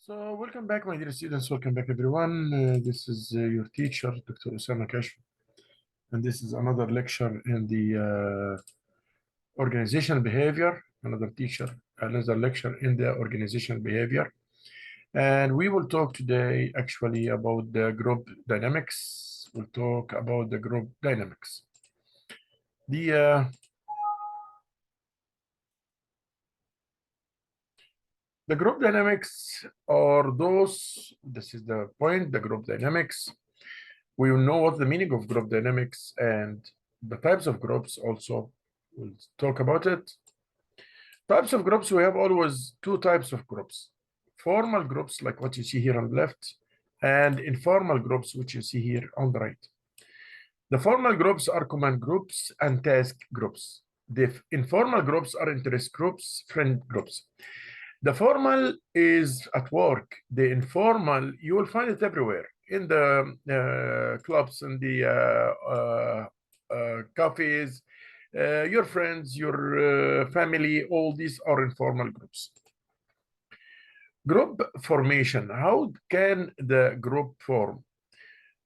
So welcome back, my dear students. Welcome back, everyone. This is your teacher, Dr. Osama Kashf, and this is another lecture in the organizational behavior. Another lecture in the organizational behavior. And we will talk today actually about the group dynamics. We'll talk about the group dynamics. The group dynamics are those, this is the point, the group dynamics. We will know what the meaning of group dynamics and the types of groups also. We'll talk about it. Types of groups, we have always two types of groups. Formal groups, like what you see here on the left, and informal groups, which you see here on the right. The formal groups are command groups and task groups. The informal groups are interest groups, friend groups. The formal is at work. The informal, you will find it everywhere, in the clubs, in the cafes, your friends, your family, all these are informal groups. Group formation, how can the group form?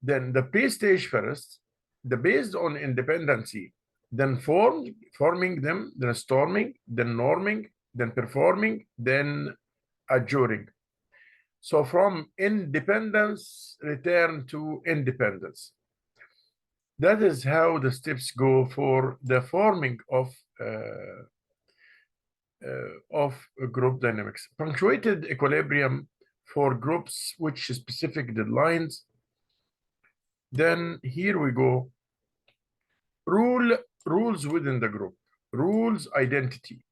Then the P stage first, the based on independency, then forming them, then storming, then norming, then performing, then adjuring. So from independence, return to independence. That is how the steps go for the forming of group dynamics. Punctuated equilibrium for groups which specific deadlines. Then here we go. Rules within the group. Rules identity.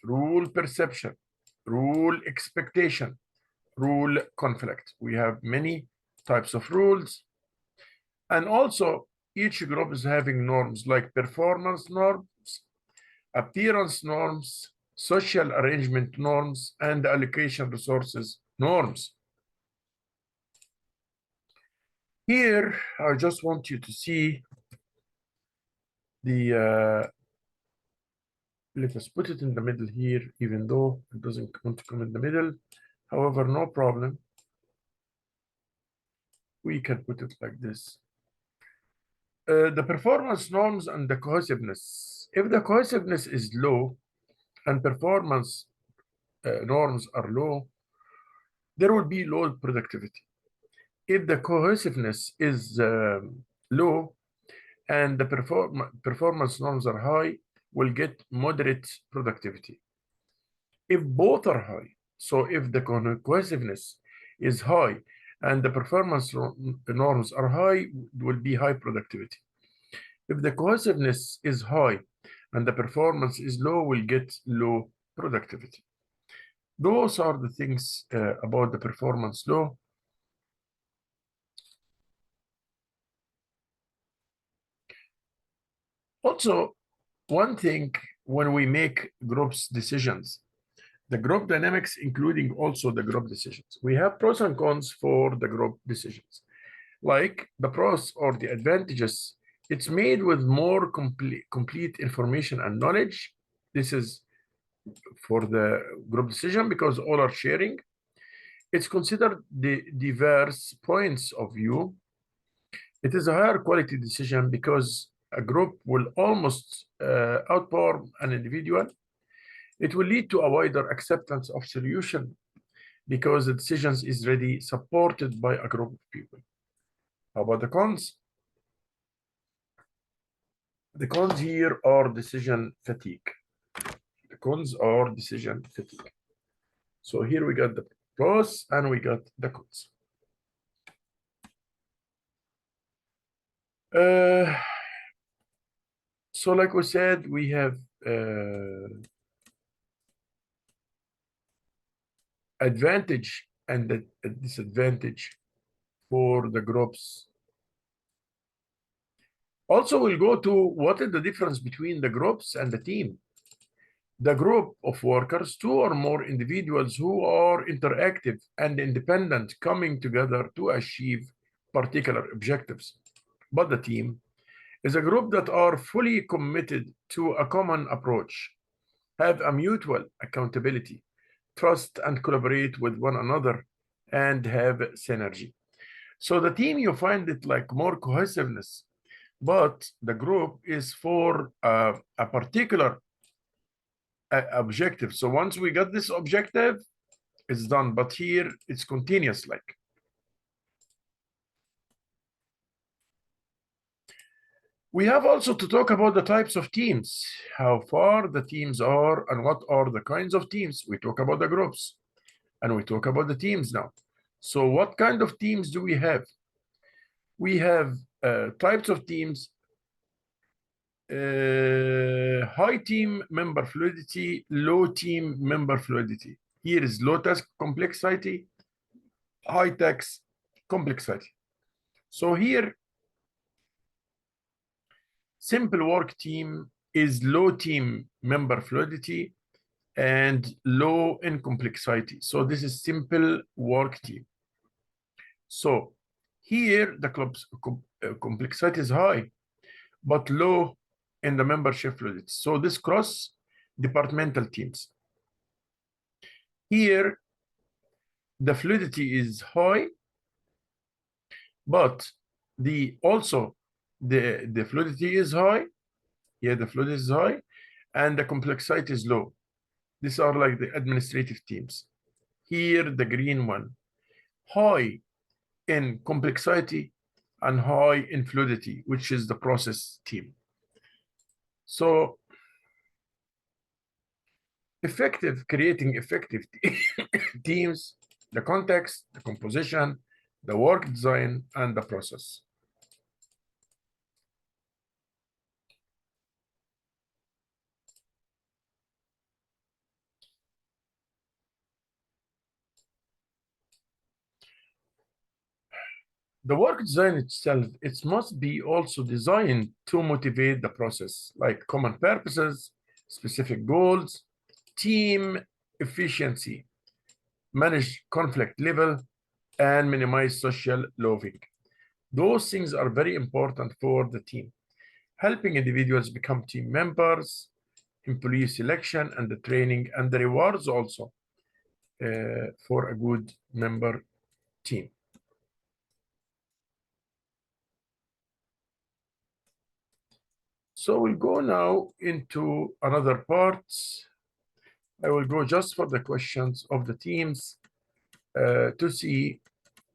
Rule perception. Rule expectation. Rule conflict. We have many types of rules. And also each group is having norms like performance norms, appearance norms, social arrangement norms, and allocation resources norms. Here, I just want you to see the, let us put it in the middle here, even though it doesn't want to come in the middle. However, no problem. We can put it like this. The performance norms and the cohesiveness. If the cohesiveness is low and performance norms are low, there will be low productivity. If the cohesiveness is low and the performance norms are high, we'll get moderate productivity. If both are high, so if the cohesiveness is high and the performance norms are high, will be high productivity. If the cohesiveness is high and the performance is low, we'll get low productivity. Those are the things about the performance law. Also, one thing when we make groups decisions, the group dynamics, including also the group decisions, we have pros and cons for the group decisions. Like the pros or the advantages, it's made with more complete information and knowledge. This is for the group decision because all are sharing. It's considered the diverse points of view. It is a higher quality decision because a group will almost outperform an individual. It will lead to a wider acceptance of solution because the decisions is already supported by a group of people. How about the cons? The cons here are decision fatigue. The cons are decision fatigue. So here we got the pros and we got the cons. So like we said, we have advantage and a disadvantage for the groups. Also, we'll go to what is the difference between the groups and the team. The group of workers, two or more individuals who are interactive and independent, coming together to achieve particular objectives. But the team is a group that are fully committed to a common approach, have a mutual accountability, trust and collaborate with one another, and have synergy. So the team, you find it like more cohesiveness, but the group is for a particular objective. So once we got this objective, it's done. But here it's continuous like. We have also to talk about the types of teams, how far the teams are and what are the kinds of teams. We talk about the groups and we talk about the teams now. So what kind of teams do we have? We have types of teams, high team member fluidity, low team member fluidity. Here is low task complexity, high task complexity. So here, simple work team is low team member fluidity and low in complexity. So this is simple work team. So here the complexity is high, but low in the membership fluidity. So this cross departmental teams. Here the fluidity is high, but the fluidity is high. Yeah, the fluidity is high, and the complexity is low. These are like the administrative teams. Here, the green one, high in complexity and high in fluidity, which is the process team. So creating effective teams, the context, the composition, the work design, and the process. The work design itself, it must be also designed to motivate the process, like common purposes, specific goals, team efficiency, manage conflict level, and minimize social loafing. Those things are very important for the team, helping individuals become team members, employee selection, and the training and the rewards also for a good member team. So we'll go now into another part. I will go just for the questions of the teams to see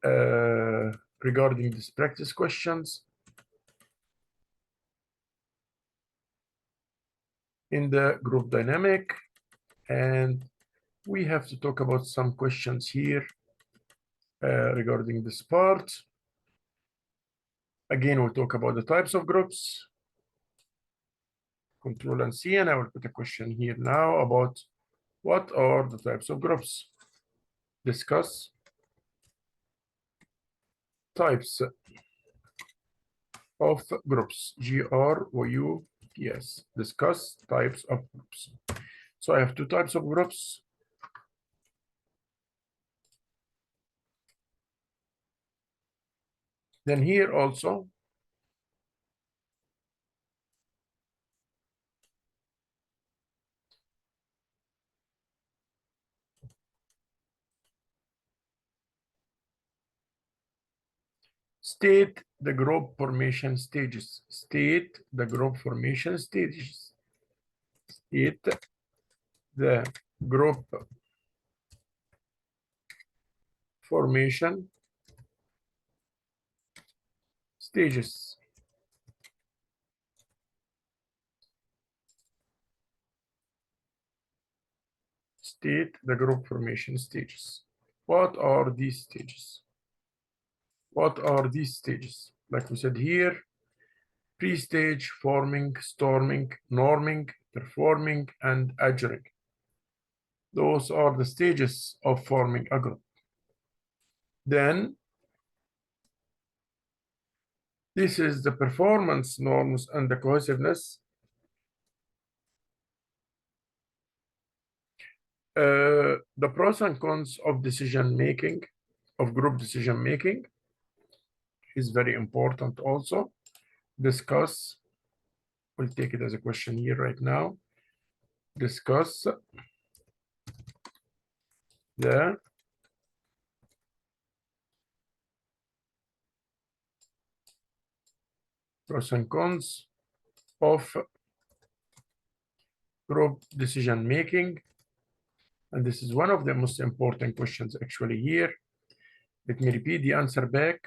regarding these practice questions. In the group dynamic, and we have to talk about some questions here regarding this part. Again, we'll talk about the types of groups. Control and C, and I will put a question here now about what are the types of groups. Discuss types of groups. GROUPS. Discuss types of groups. So I have two types of groups. Then here also, state the group formation stages. State the group formation stages. State the group formation stages. State the group formation stages. What are these stages? What are these stages? Like we said here, pre-stage, forming, storming, norming, performing, and adjuring. Those are the stages of forming a group. Then, this is the performance norms and the cohesiveness. The pros and cons of decision making, of group decision making, is very important also. Discuss, we'll take it as a question here right now. Discuss the Pros and cons of group decision making. And this is one of the most important questions actually here. Let me repeat the answer back.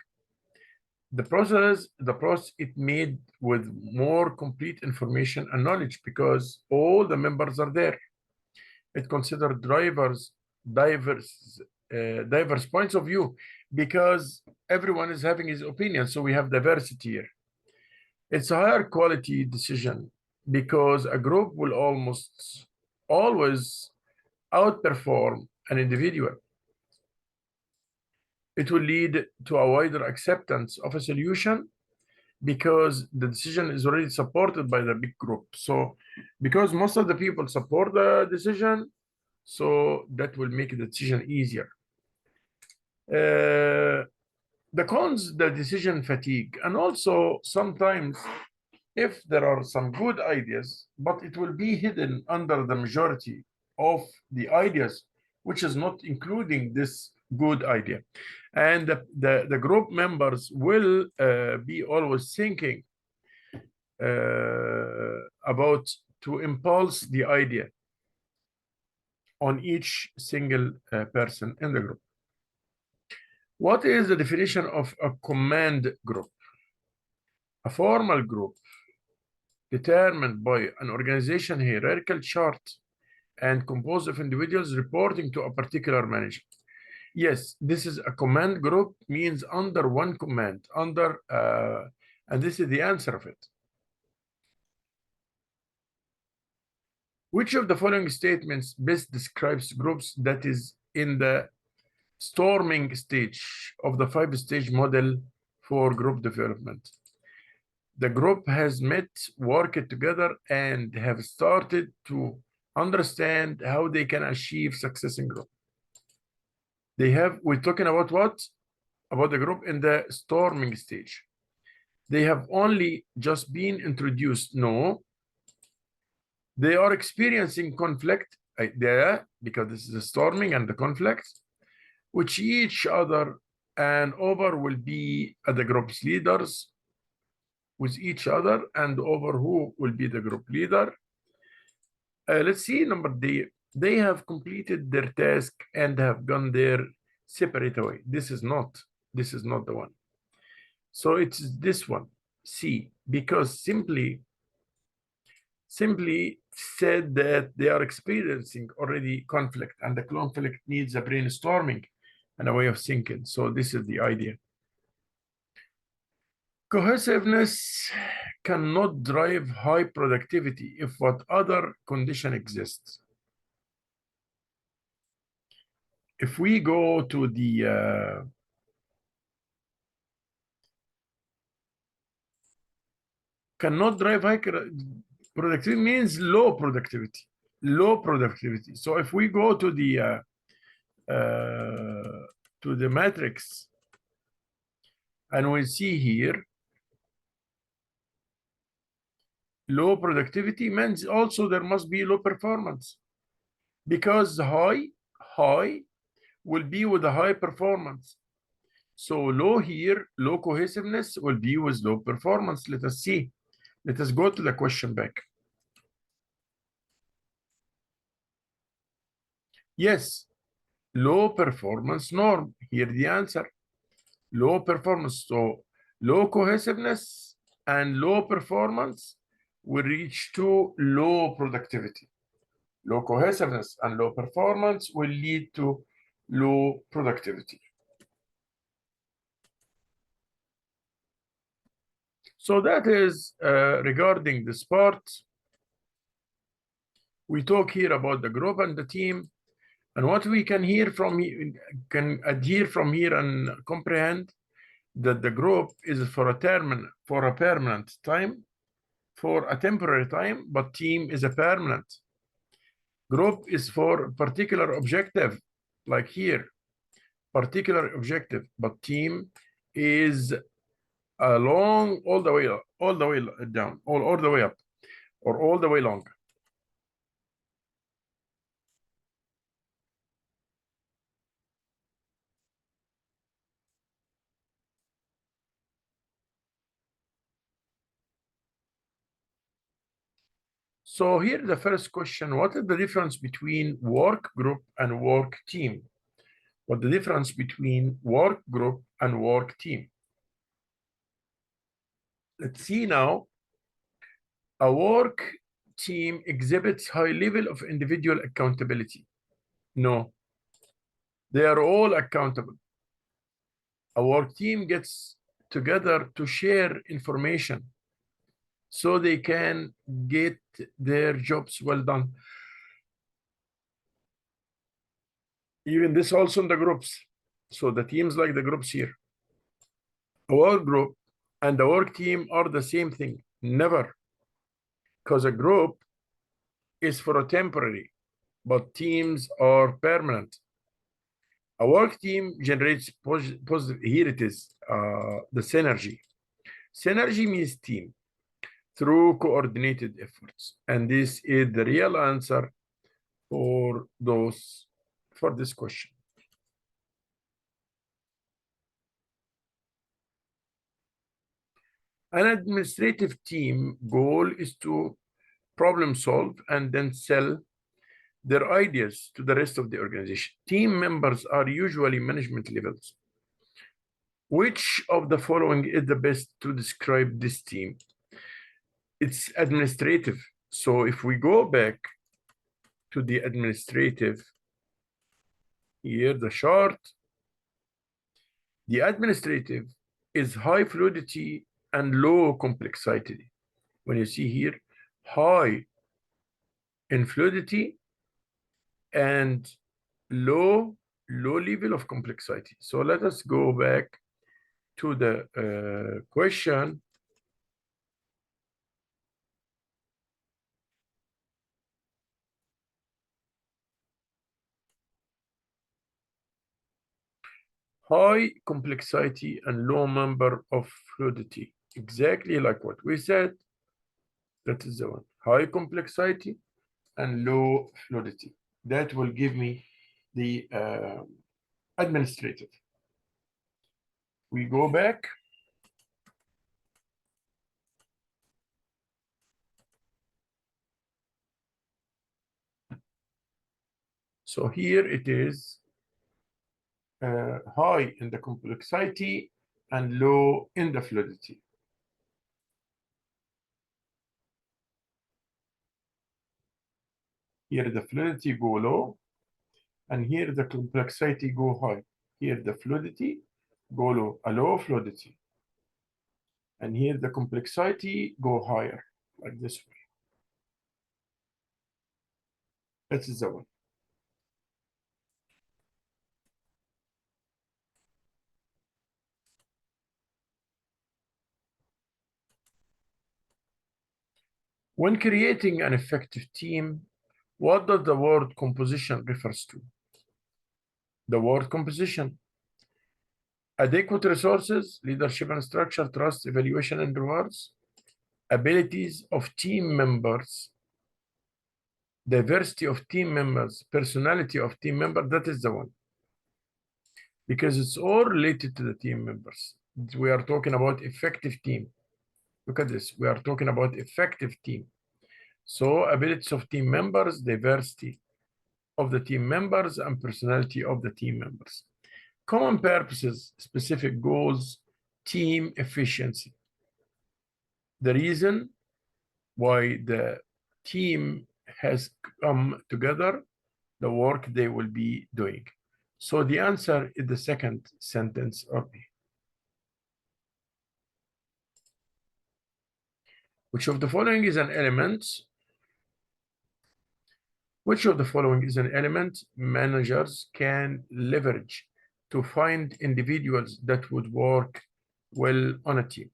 The process it made with more complete information and knowledge because all the members are there. It considered diverse points of view because everyone is having his opinion. So we have diversity here. It's a higher quality decision because a group will almost always outperform an individual. It will lead to a wider acceptance of a solution because the decision is already supported by the big group. So because most of the people support the decision, so that will make the decision easier. The cons, the decision fatigue, and also sometimes if there are some good ideas, but it will be hidden under the majority of the ideas, which is not including this good idea. And the group members will be always thinking about to impulse the idea on each single person in the group. What is the definition of a command group? A formal group determined by an organization hierarchical chart and composed of individuals reporting to a particular manager. Yes, this is a command group, means under one command, and this is the answer of it. Which of the following statements best describes groups that is in the storming stage of the 5-stage model for group development? The group has met, worked together, and have started to understand how they can achieve success in group. We're talking about what? About the group in the storming stage. They have only just been introduced. No, they are experiencing conflict there because this is the storming and the conflict, which each other and over will be the group's leaders with each other and over who will be the group leader. Let's see number D. They have completed their task and have gone their separate way. This is not the one. So it's this one, C, because simply said that they are experiencing already conflict and the conflict needs a brainstorming and a way of thinking. So this is the idea. Cohesiveness cannot drive high productivity if what other condition exists. If we go to the cannot drive high productivity means low productivity. So if we go to the matrix and we see here low productivity means also there must be low performance because high will be with a high performance. So low here, low cohesiveness will be with low performance. Let us see. Let us go to the question back. Yes, low performance norm. Here the answer. Low performance. So low cohesiveness and low performance will reach to low productivity. Low cohesiveness and low performance will lead to low productivity. So that is regarding this part. We talk here about the group and the team, and what we can hear from can adhere from here and comprehend that the group is for a permanent time, for a temporary time, but team is a permanent. Group is for particular objective, like here, particular objective, but team is along all the way down, all the way up, or all the way long. So here the first question, what is the difference between work group and work team? What the difference between work group and work team? Let's see now. A work team exhibits high level of individual accountability. No, they are all accountable. A work team gets together to share information so they can get their jobs well done. Even this also in the groups. So the teams like the groups here. A work group and the work team are the same thing. Never. Because a group is for a temporary, but teams are permanent. A work team generates positive, here it is, the synergy. Synergy means team through coordinated efforts. And this is the real answer for this question. An administrative team goal is to problem solve and then sell their ideas to the rest of the organization. Team members are usually management levels. Which of the following is the best to describe this team? It's administrative. So if we go back to the administrative, here the chart, the administrative is high fluidity and low complexity. When you see here, high in fluidity and low level of complexity. So let us go back to the question. High complexity and low number of fluidity. Exactly like what we said. That is the one. High complexity and low fluidity. That will give me the administrative. We go back. So here it is high in the complexity and low in the fluidity. Here the fluidity go low, and here the complexity go high. Here the fluidity go low, a low fluidity. And here the complexity go higher, like this way. That is the one. When creating an effective team, what does the word composition refers to? The word composition. Adequate resources, leadership and structure, trust, evaluation and rewards, abilities of team members, diversity of team members, personality of team members, that is the one. Because it's all related to the team members. We are talking about effective team. Look at this, we are talking about effective team. So abilities of team members, diversity of the team members, and personality of the team members. Common purposes, specific goals, team efficiency. The reason why the team has come together, the work they will be doing. So the answer is the second sentence of B. Which of the following is an element? Which of the following is an element managers can leverage to find individuals that would work well on a team?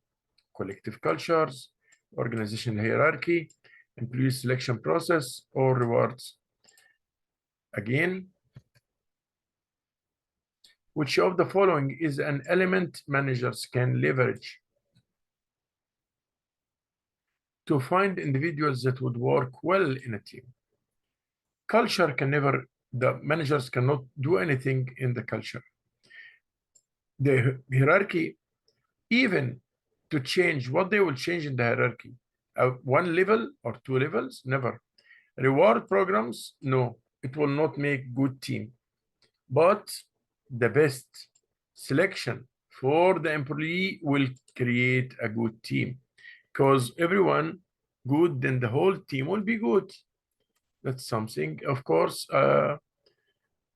Collective cultures, organizational hierarchy, employee selection process, or rewards? Again, which of the following is an element managers can leverage to find individuals that would work well in a team? Culture can never, the managers cannot do anything in the culture. The hierarchy, even to change, what they will change in the hierarchy? one level or two levels? Never. Reward programs? No, it will not make good team. But the best selection for the employee will create a good team, because everyone good, then the whole team will be good. That's something, of course,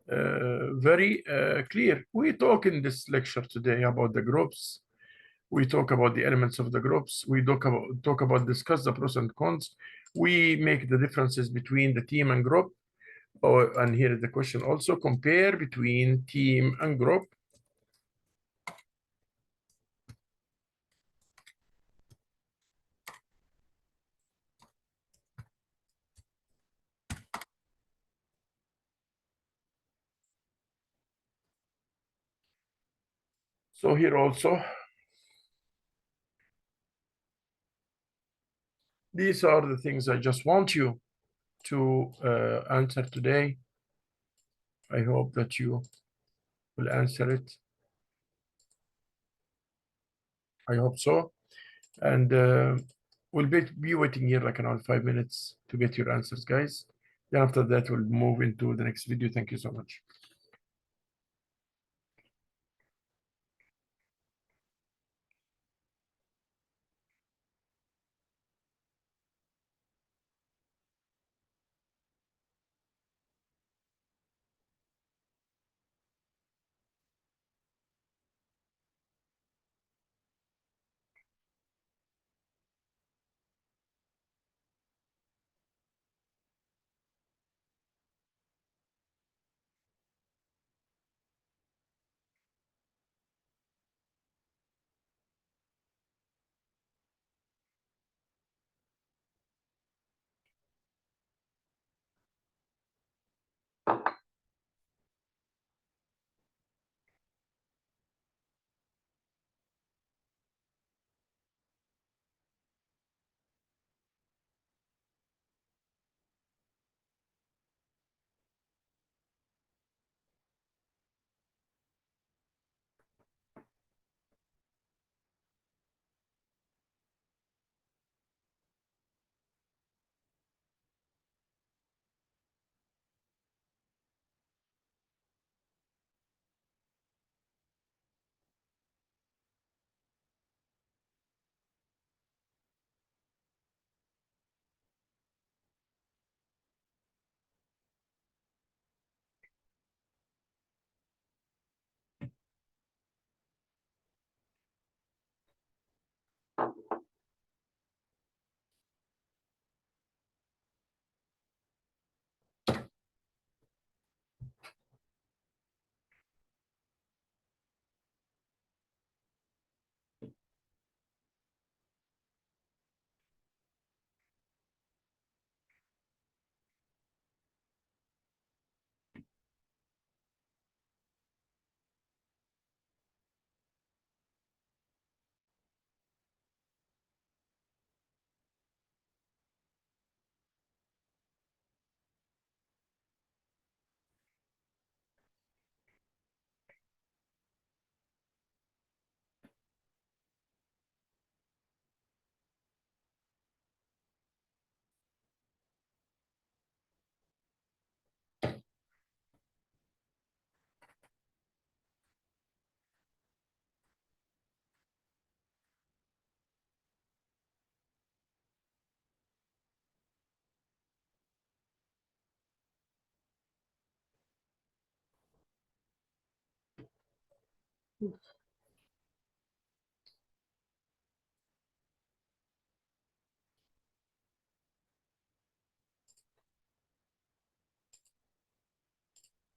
very clear. We talk in this lecture today about the groups. We talk about the elements of the groups. We talk about discuss the pros and cons. We make the differences between the team and group. Oh, and here is the question also: compare between team and group. So here also, these are the things I just want you to answer today. I hope that you will answer it. I hope so. And we'll be waiting here like around 5 minutes to get your answers, guys. Then after that, we'll move into the next video. Thank you so much.